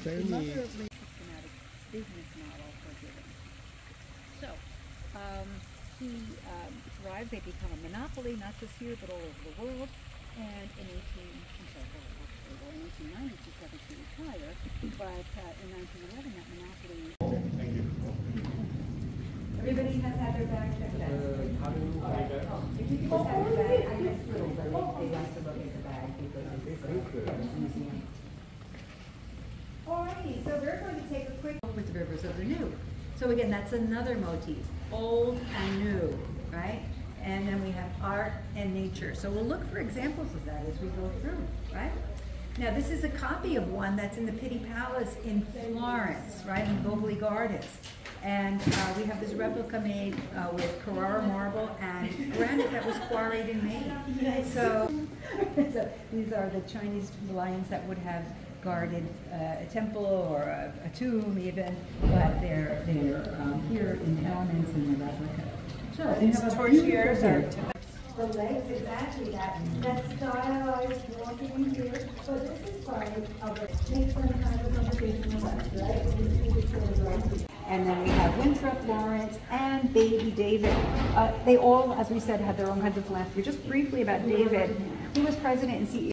the mother of systematic business model for giving. So he thrives. They become a monopoly, not just here but all over the world. And in 1890, she said she retired, but in 1911, that monopoly. Thank you. Everybody has had their bag checked out. If you could just have your bag, I guess little, but they like to look at the bag because it's museum. Alrighty, so we're going to take a quick look with the rivers of the new. So again, that's another motif, old and new, right? And then we have art and nature. So we'll look for examples of that as we go through, right? Now this is a copy of one that's in the Pitti Palace in Florence, right, in Boboli Gardens. And we have this replica made with Carrara marble and granite that was quarried in Maine. Yes. So these are the Chinese lions that would have guarded a temple or a tomb even, but they're here in elements in the replica. So These torchieres are the legs, exactly that stylized walking in here, but this is part of it. Take some kind of conversation with us, right? And then we have Winthrop, Lawrence, and baby David. They all, as we said, had their own kinds of philanthropy. Just briefly about David, he was president and CEO.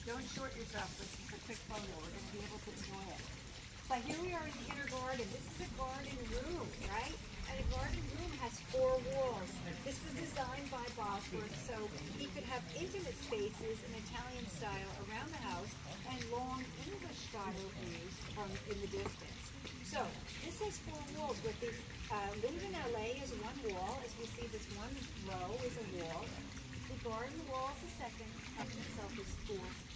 Don't short yourself. This is a quick photo. We're going to be able to enjoy it. But here we are in the inner garden. This is a garden room, right? And a garden room has 4 walls. This was designed by Bosworth so he could have intimate spaces in Italian style around the house and long English style views from in the distance. So this has 4 walls with this. Linden LA is 1 wall. As we see, this 1 row is a wall. The garden wall is the second, and itself is 4 walls.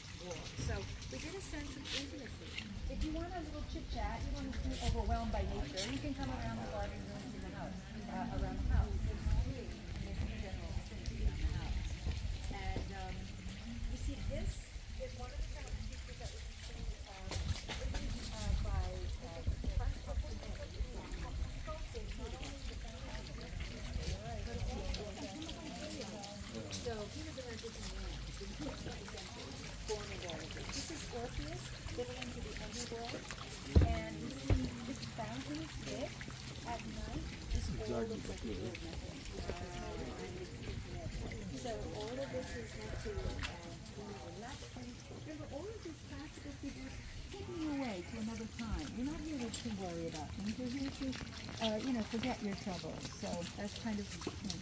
So we get a sense of intimacy. If you want a little chit chat, you don't want to be overwhelmed by nature, you can come around the garden room in the house, around the house. There's tree, and there's a general vicinity around the house. And you see, this is one of the kind of pieces that was seen by Frank Hudson Valley. Sculpted not only the family, but also so he was an artisan man. This is Orpheus living into the underworld, and you see this fountain is lit at night. This all looks like the old method. So all of this is meant to relaxing. Remember, all of these classical figures taking you away to another time. You're not here to worry about things. You're here to, forget your troubles. So that's kind of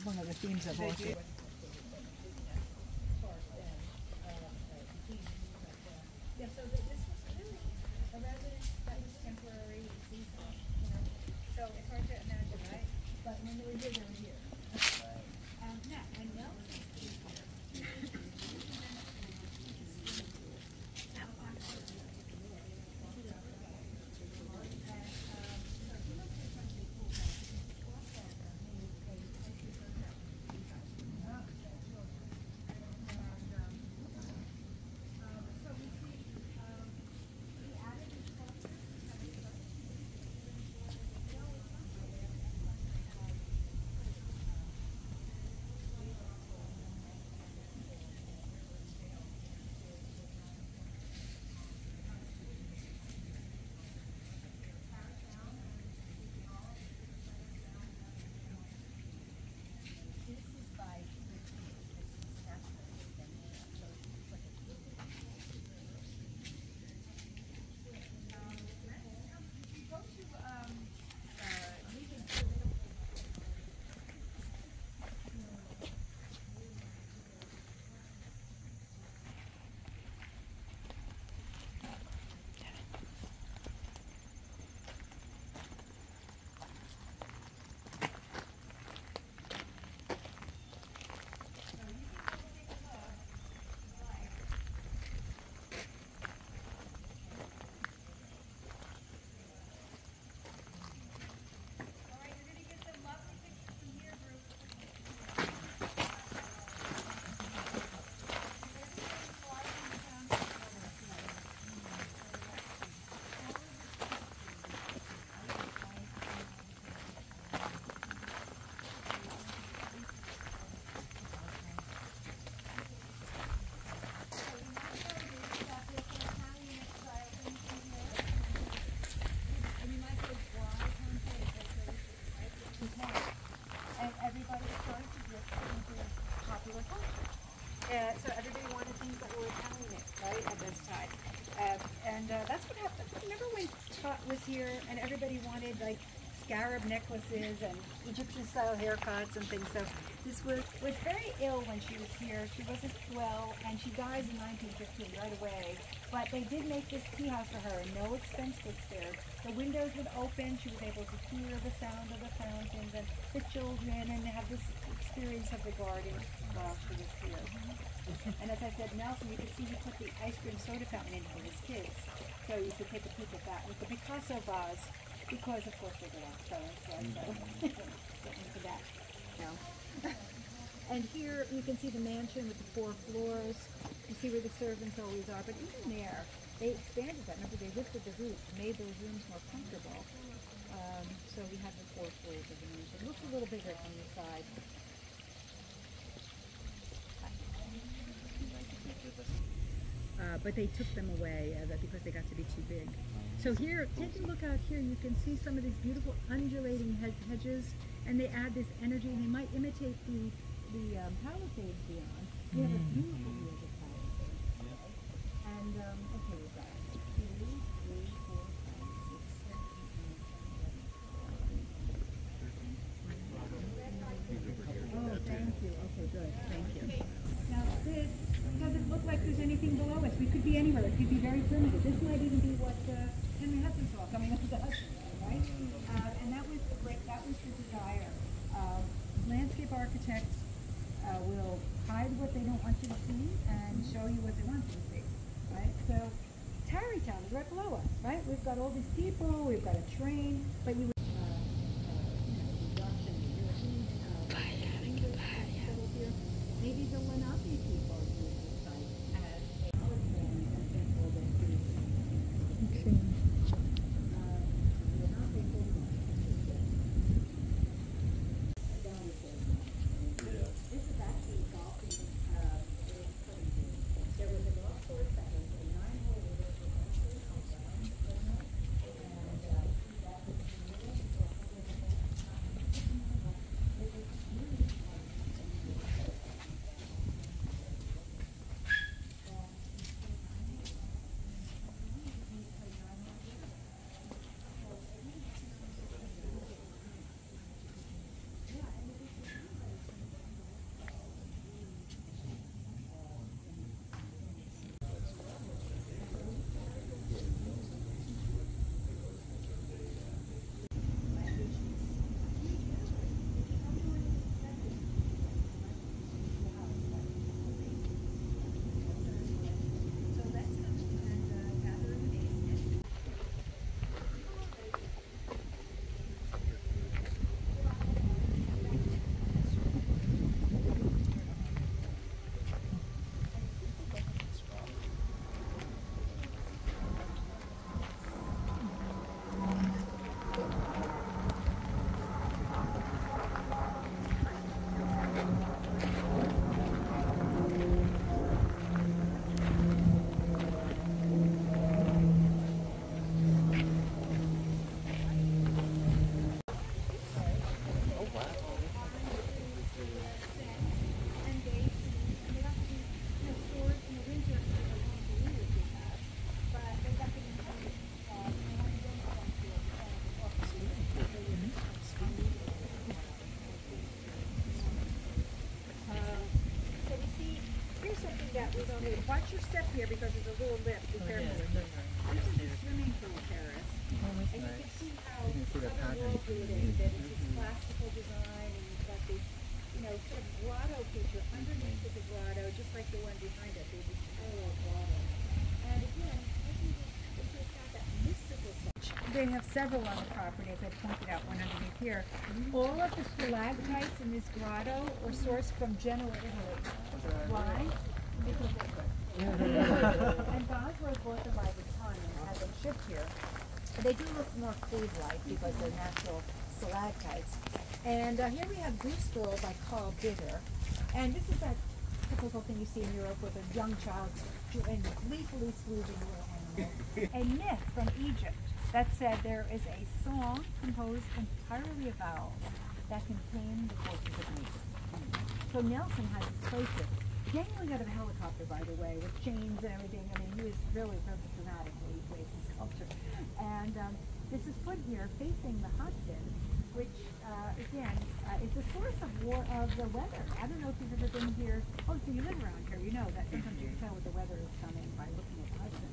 one of the themes of Orpheus. Yeah, so this was really a residence that was temporary, seasonal, so it's hard to imagine, right? But when they were here, they were here. Now, I know. what happened. Remember when Tot was here and everybody wanted like scarab necklaces and Egyptian style haircuts and things? So this was very ill when she was here. She wasn't well, and she dies in 1915 right away. But they did make this tea house for her, and no expense was spared. The windows would open. She was able to hear the sound of the fountains and the children, and have this experience of the garden while she was here. And as I said, Nelson, you could see he put the ice cream soda fountain in for his kids, so you could take a peek at that with the Picasso vase, because of course they're the Rockefellers, right? So get into that. No. And here you can see the mansion with the 4 floors. You see where the servants always are, but even there, they expanded that. Remember, they lifted the roof, made those rooms more comfortable. So we have the 4 floors of the mansion. It looks a little bigger on the side. But they took them away because they got to be too big. So here, take a look out here. You can see some of these beautiful undulating hedges, and they add this energy, and they might imitate the Palisades beyond. We have a beautiful view of the Palisades. And okay, we've got 2, 3, 4, 5, 6, 7, 8, 9, 10, 11. Oh, thank you. Okay, good. Thank you. Now this doesn't look like there's anything below us. We could be anywhere. It could be very primitive. This might even be what Henry Hudson saw coming up to the Hudson Valley, right? And that was the desire. Landscape architects will hide what they don't want you to see and show you what they want you to see, right? So Tarrytown is right below us, right? We've got all these people. We've got a train, but you. Maybe the Lenape people use this site as a holiday example that is. Okay. This is actually a golf in there was a golf course that was a 9-hole with Watch your step here because there's a little lift. Be careful with this. This is the swimming pool terrace. And you can see how otherworldly it is. That it's this classical design, and you've got this, sort of grotto feature underneath the grotto, just like the one behind it. There's this parallel grotto. And again, it's got that mystical side. They have several on the property, as I pointed out, one underneath here. All of the stalactites in this grotto were sourced from Genoa, Italy. Why? Because they're good. And Bosworth bought them by the ton and had them shipped here. They do look more cave-like because they're natural stalactites. And here we have Goose Girl by Carl Bitter. And this is that typical thing you see in Europe with a young child and gleefully smoothing a little animal. A myth from Egypt that said there is a song composed entirely of vowels that contain the forces of nature. So Nelson has this place here. Dangling out of a helicopter, by the way, with chains and everything. I mean, he was really dramatic when he placed himself And this is put here facing the Hudson, which again is a source of the weather. I don't know if you've ever been here. Oh, so you live around here. You know that sometimes you can tell what the weather is coming by looking at the Hudson.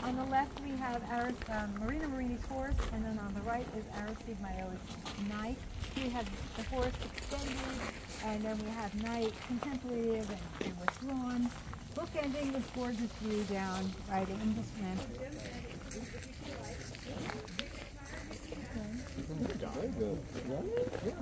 On the left we have Marina Marini's horse, and then on the right is Aristide Maillot's Night. We have the horse extended, and then we have Night contemplative and withdrawn, bookending this gorgeous view down by the Englishman. Very good. Yeah.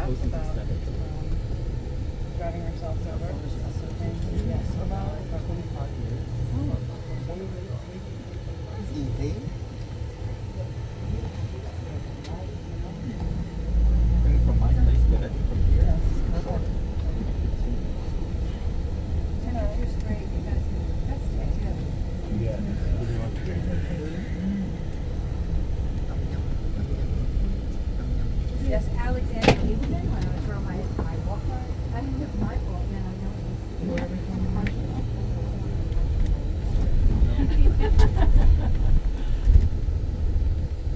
talked about driving ourselves over. And yes, about 25 years. Oh. Is he 8? And from my place, but I think from here. Temperature's great because that's it too. Yeah. Yes, Alexander Lieberman, when I was from my walker. I think it's my fault now. I know it's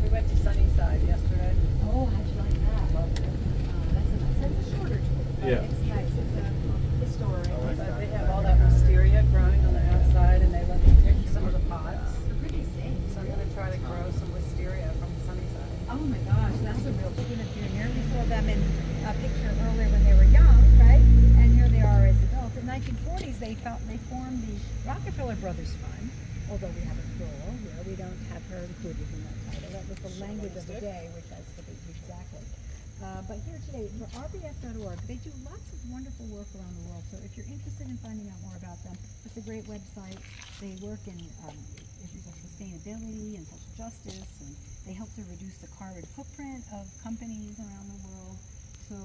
we went to Sunnyside yesterday. Oh, how'd you like that? That's a shorter tour. But Yeah. it's nice. It's historic. But they have all that wisteria growing on the outside, and they let me pick some of the pots. They're pretty safe. So I'm going to try to grow some wisteria from Sunnyside. Oh my gosh, that's a real chicken Billionaire. We saw them in a picture earlier when they were young, right? And here they are as adults. In the 1940s, they formed the Rockefeller Brothers Fund. Although we have a plural here, we don't have her included in that title. That was the language of the day, which has to be exactly. But here today, for rbf.org, they do lots of wonderful work around the world. So if you're interested in finding out more about them, it's a great website. They work in issues of sustainability and social justice, and they help to reduce the carbon footprint of companies around the world. So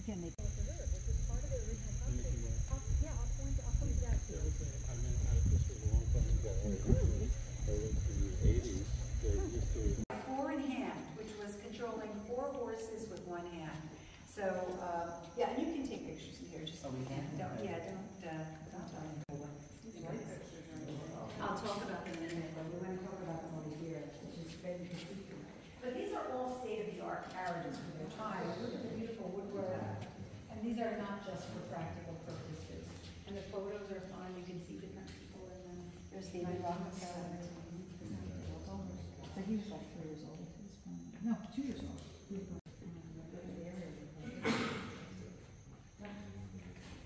again, they. Which is part of the original company. Yeah, I'll point it out to you. I mean, this was a long time ago. In the 80s, they used to. 4 in hand, which was controlling 4 horses with 1 hand. So yeah, and you can take pictures in here. Just don't tell me. I'll talk about them in a minute, but we want to talk about them over here, which is very interesting. But these are all state-of-the-art carriages for their time. Look at the beautiful woodwork. And these are not just for practical purposes. And the photos are fun. You can see different people in them. There's David Rockefeller. So he was like 3 years old. He was fun. No, 2 years old.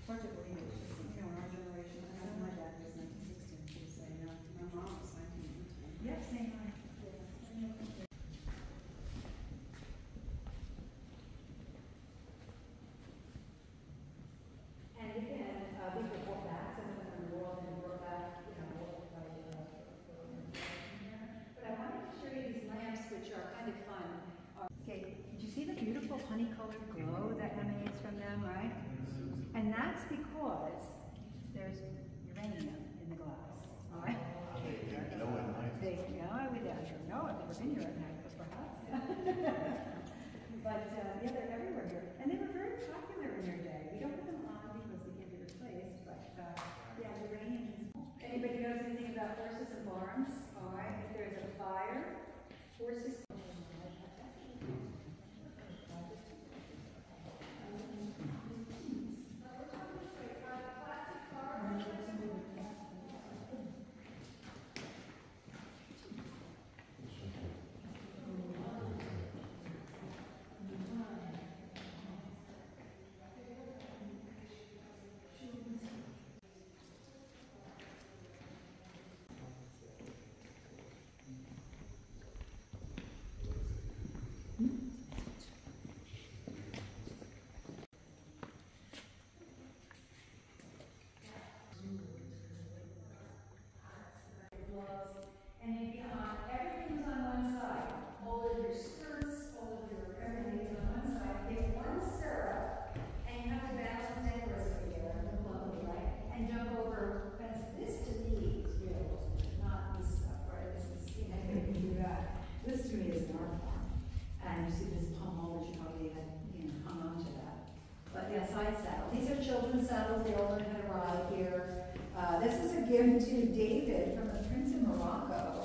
Hard to believe it. You know, in our generation, I know my dad was 1916, so you know, my mom was 19. Yep, same line. And again, these were brought back, some of them in the world and brought back, you know, by but I wanted to show you these lamps, which are kind of fun. Okay, did you see the beautiful honey-colored glow that emanates from them, right? And that's because there's uranium in the glass, all right? I would don't know. I've never been here at night, but perhaps. But yeah, they're everywhere here. And they were very popular in their day. We don't put them on because they can be replaced, but yeah, uranium is. Anybody knows anything about horses and barns? All right, if there's a fire, horses. And if everything was on one side, all of your skirts, all of your everything is on one side. Take one stirrup, and you have to balance necklace together, lovely, right? And jump over fence. This to me is real, not this stuff, right? This is, you know, you can do that. This to me is an art form. And you see this pommel, which you probably had, you know, hung on to that. But yeah, side saddle. These are children's saddles. They all learn how to ride here. This is a gift to David from the Prince of Morocco.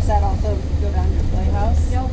Does that also go down your playhouse? No,